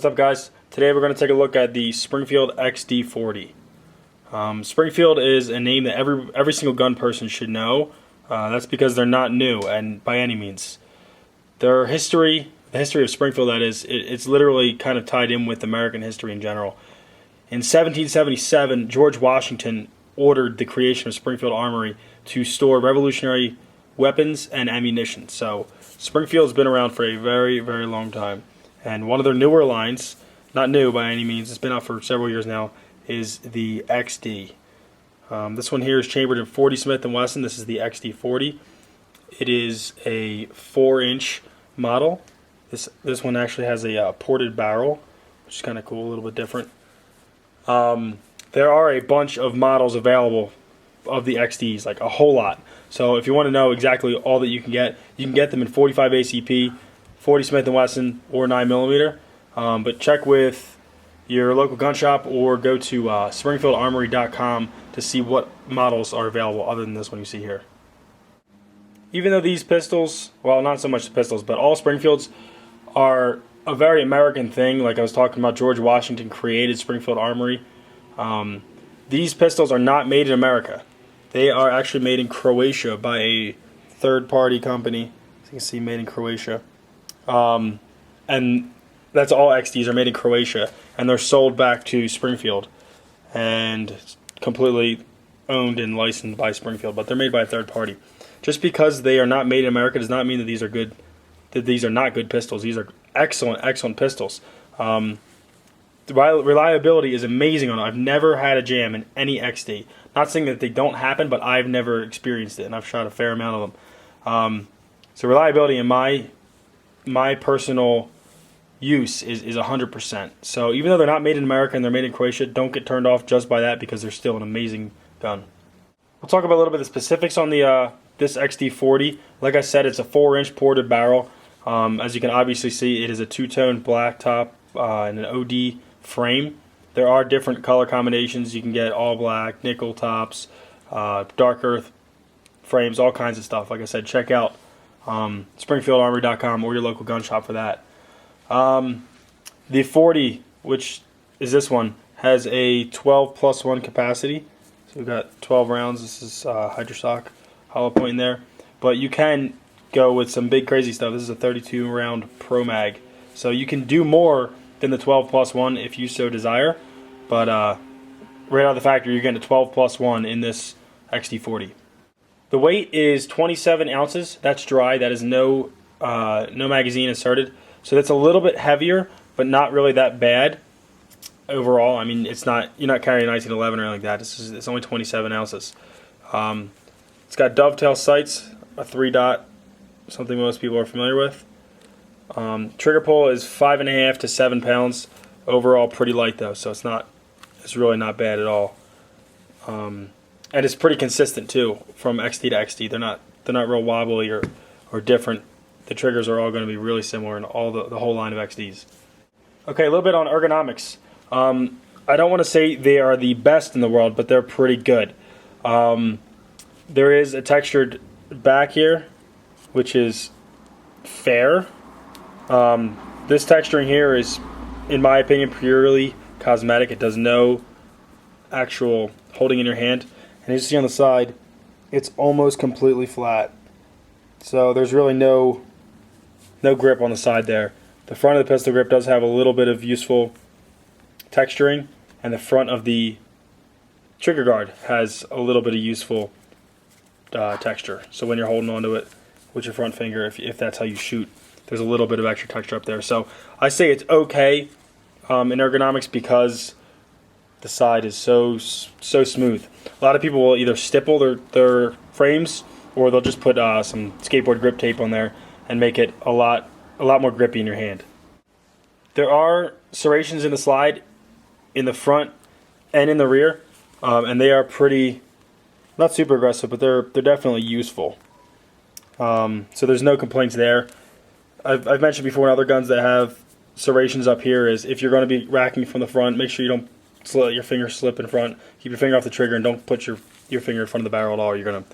What's up, guys? Today we're going to take a look at the Springfield XD40. Springfield is a name that every single gun person should know. That's because they're not new, and by any means. Their history, the history of Springfield, that is, it's literally kind of tied in with American history in general. In 1777, George Washington ordered the creation of Springfield Armory to store revolutionary weapons and ammunition. So Springfield's been around for a very, very long time. And one of their newer lines, not new by any means, it's been out for several years now, is the XD. This one here is chambered in 40 Smith & Wesson. This is the XD40. It is a 4-inch model. This one actually has a ported barrel, which is kind of cool, a little bit different. There are a bunch of models available of the XDs, like a whole lot. So if you want to know exactly all that you can get them in 45 ACP, 40 Smith & Wesson, or 9mm. But check with your local gun shop or go to springfieldarmory.com to see what models are available other than this one you see here. Even though these pistols, well, not so much the pistols, but all Springfields are a very American thing, like I was talking about, George Washington created Springfield Armory. These pistols are not made in America. They are actually made in Croatia by a third-party company. As you can see, made in Croatia. And that's all XDs are made in Croatia, and they're sold back to Springfield and completely owned and licensed by Springfield, but they're made by a third party. Just because they are not made in America does not mean that these are good, that these are not good pistols. These are excellent pistols. The reliability is amazing on them. I've never had a jam in any XD. Not saying that they don't happen, but I've never experienced it, and I've shot a fair amount of them. So reliability in my personal use is 100%. So even though they're not made in America and they're made in Croatia, don't get turned off just by that, because they're still an amazing gun. We'll talk about a little bit of the specifics on the this XD40. Like I said, it's a 4-inch ported barrel. As you can obviously see, it is a two-tone black top and an OD frame. There are different color combinations. You can get all black, nickel tops, dark earth frames, all kinds of stuff. Like I said, check out springfieldarmory.com or your local gun shop for that. The 40, which is this one, has a 12+1 capacity. So we've got 12 rounds. This is hydrostock hollow point in there. But you can go with some big crazy stuff. This is a 32 round Pro Mag. So you can do more than the 12+1 if you so desire. But right out of the factory, you're getting a 12+1 in this XD40. The weight is 27 ounces. That's dry. That is no magazine inserted. So that's a little bit heavier, but not really that bad overall. I mean, it's not, you're not carrying 1911 or anything like that. It's only 27 ounces. It's got dovetail sights, a 3-dot, something most people are familiar with. Trigger pull is 5.5 to 7 pounds. Overall, pretty light though, so it's really not bad at all. And it's pretty consistent too, from XD to XD. They're not real wobbly or different. The triggers are all going to be really similar in all the whole line of XDs. Okay, a little bit on ergonomics. I don't want to say they are the best in the world, but they're pretty good. There is a textured back here, which is fair. This texturing here is, in my opinion, purely cosmetic. It does no actual holding in your hand. And as you see on the side, it's almost completely flat. So there's really no grip on the side there. The front of the pistol grip does have a little bit of useful texturing, and the front of the trigger guard has a little bit of useful texture. So when you're holding onto it with your front finger, if that's how you shoot, there's a little bit of extra texture up there. So I say it's okay in ergonomics because the side is so smooth. A lot of people will either stipple their frames, or they'll just put some skateboard grip tape on there and make it a lot more grippy in your hand. There are serrations in the slide in the front and in the rear, and they are pretty, not super aggressive, but they're definitely useful. So there's no complaints there. I've mentioned before in other guns that have serrations up here is if you're going to be racking from the front, make sure you don't let your finger slip in front. Keep your finger off the trigger and don't put your finger in front of the barrel at all. You're going to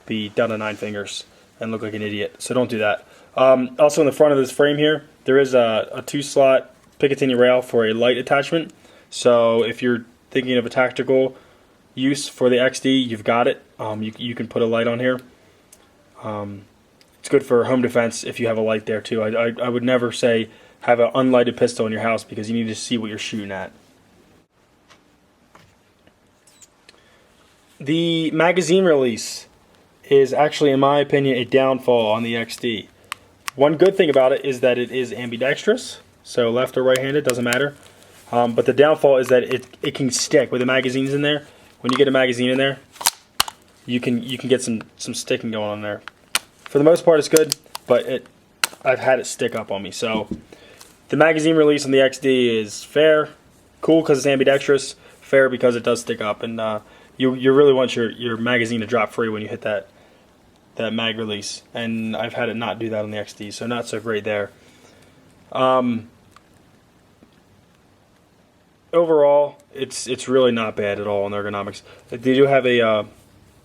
be down to 9 fingers and look like an idiot. So don't do that. Also in the front of this frame here, there is a 2-slot Picatinny rail for a light attachment. So if you're thinking of a tactical use for the XD, you've got it. You can put a light on here. It's good for home defense if you have a light there too. I would never say have an unlighted pistol in your house because you need to see what you're shooting at. The magazine release is actually, in my opinion, a downfall on the XD. One good thing about it is that it is ambidextrous, so left or right-handed, doesn't matter. But the downfall is that it can stick with the magazines in there. When you get a magazine in there, you can get some sticking going on there. For the most part, it's good, but I've had it stick up on me. So the magazine release on the XD is fair, cool because it's ambidextrous, fair because it does stick up, and you really want your magazine to drop free when you hit that mag release, and I've had it not do that on the XD, so not so great there. Overall, it's really not bad at all on Ergonomics. They do have a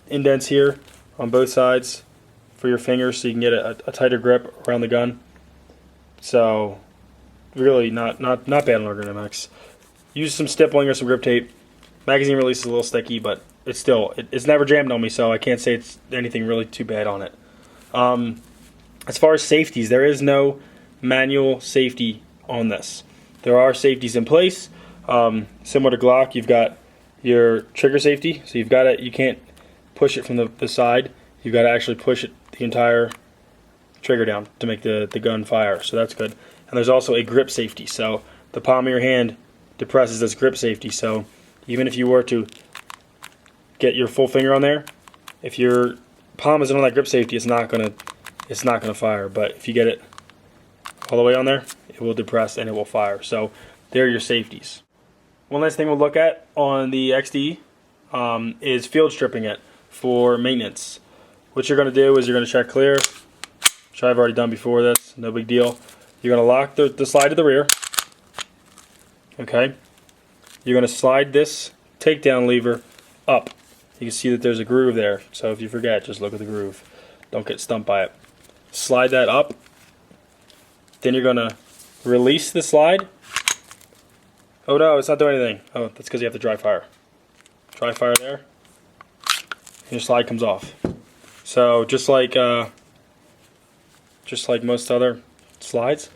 indents here on both sides for your fingers, so you can get a tighter grip around the gun. So really not bad on Ergonomics. Use some stippling or some grip tape. Magazine release is a little sticky, but it's never jammed on me, so I can't say it's anything really too bad on it. As far as safeties, there is no manual safety on this. There are safeties in place. Similar to Glock, you've got your trigger safety, so you can't push it from the side. You've got to actually push it the entire trigger down to make the gun fire, so that's good. And there's also a grip safety, so the palm of your hand depresses this grip safety, so even if you were to get your full finger on there, if your palm isn't on that grip safety, it's not gonna fire. But if you get it all the way on there, it will depress and it will fire. So there are your safeties. One last thing we'll look at on the XD is field stripping it for maintenance. What you're gonna do is you're gonna check clear, which I've already done before this, no big deal. You're gonna lock the slide to the rear. Okay. You're going to slide this takedown lever up. You can see that there's a groove there. So if you forget, just look at the groove. Don't get stumped by it. Slide that up. Then you're going to release the slide. Oh no, it's not doing anything. Oh, that's because you have to dry fire. Dry fire there. And your slide comes off. So just like most other slides,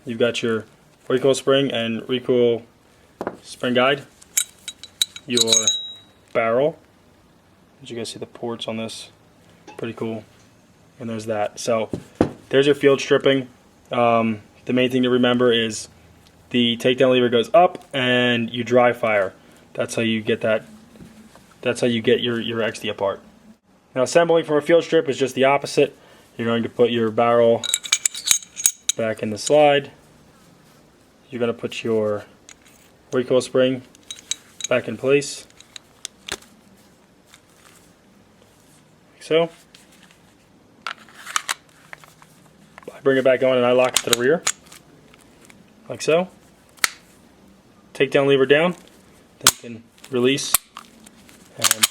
you've got your recoil spring and recoil spring guide, your barrel, as you guys see the ports on this, pretty cool, and there's that. So there's your field stripping. The main thing to remember is the takedown lever goes up and you dry fire. That's how you get that. That's how you get your XD apart. Now assembling from a field strip is just the opposite. You're going to put your barrel back in the slide. You're going to put your recoil spring back in place, like so. I bring it back on and I lock it to the rear, like so. Takedown lever down, then you can release and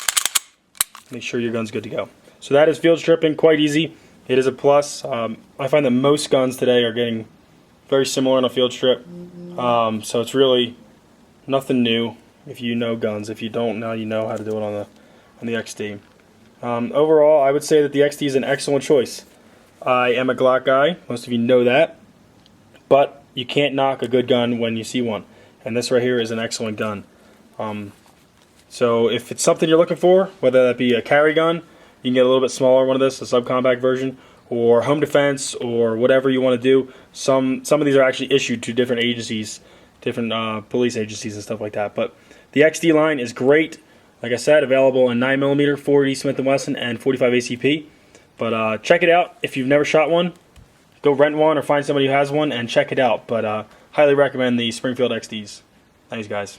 make sure your gun's good to go. So that is field stripping, quite easy. It is a plus. I find that most guns today are getting very similar on a field strip, so it's really nothing new if you know guns. If you don't, now you know how to do it on the XD. Overall, I would say that the XD is an excellent choice. I am a Glock guy. Most of you know that, but you can't knock a good gun when you see one, and this right here is an excellent gun. So if it's something you're looking for, whether that be a carry gun, you can get a little bit smaller one of this, a subcompact version, or home defense, or whatever you want to do. Some of these are actually issued to different agencies, different police agencies and stuff like that. But the XD line is great. Like I said, available in 9mm, 40 Smith & Wesson, and 45 ACP. But check it out. If you've never shot one, go rent one or find somebody who has one and check it out. But highly recommend the Springfield XDs. Thanks, guys.